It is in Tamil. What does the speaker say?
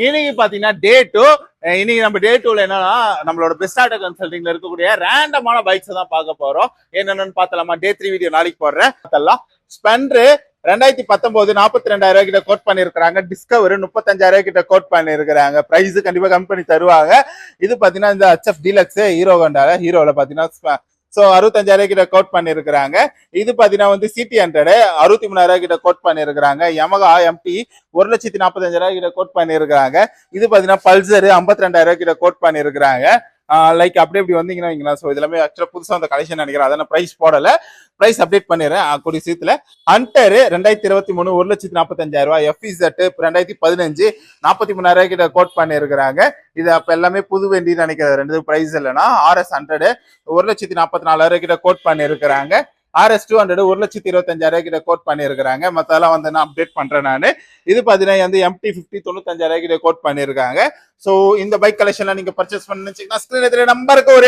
இன்னைக்கு பாத்தீங்கன்னா டே 2. இன்னைக்கு நம்ம டே 2ல என்னன்னா நம்மளோட பெஸ்ட் ஆட்டோ கன்சல்டிங்ல இருக்கக்கூடிய ரேண்டமான பைக்ஸ் தான் பார்க்க போறோம். என்னென்னு பார்த்தலாமா? டே 3 வீடியோ நாளைக்கு போடுறேன். அதெல்லாம் ஸ்பெண்டர் 2019 42,000 கிட்ட கோட் பண்ணிருக்காங்க. டிஸ்கவர் 35,000 கிட்ட கோட் பண்ணிருக்காங்க. பிரைஸ் கண்டிப்பா கம்மி பண்ணி தருவாங்க. இது பாத்தீங்கன்னா இந்த HF டீலக்ஸ் ஹீரோ ஹோண்டால ஹீரோல பாத்தீங்கன்னா 65,000 கிட்ட கோட் பண்ணிருக்காங்க. இது பாத்தீங்கன்னா வந்து சிடி 100 63,000 கிட்ட கோட் பண்ணிருக்காங்க. யமகா MT 1,45,000 கிட்ட கோட் பண்ணிருக்காங்க. இது பாத்தீங்கன்னா பல்சர் 52,000 கிட்ட கோட் பண்ணிருக்காங்க. லைக் அப்படி இப்படி வந்தீங்கன்னா ஸோ இதெல்லாமே ஆக்சுவலா புதுசா அந்த கலெக்ஷன் நினைக்கிறேன். அதான் பிரைஸ் போடல, பிரைஸ் அப்டேட் பண்ணிடுறேன் கூடிய சீத்துல. ஹண்டர் 2023 1,45,000. FZ 2015 43,000 கிட்ட கோட் பண்ணிருக்காங்க. இது அப்ப எல்லாமே புது வண்டி நினைக்கிறேன். ரெண்டு பிரைஸ் இல்லைன்னா RS 100 1,44,000 கிட்ட கோட் பண்ணிருக்காங்க. RS 200 1,25,000 கிட்ட கோட் பண்ணிருக்காங்க. மத்தெல்லாம் வந்து நான் அப்டேட் பண்றேன் நானு. இது பாத்தீங்கன்னா வந்து MT50 95,000 கிட்ட கோட் பண்ணிருக்காங்க. சோ இந்த பைக் கலெக்ஷன்ல நீங்க பர்ச்சேஸ் பண்ணீங்கன்னா ஸ்கிரீன்ல நம்பருக்கு ஒரே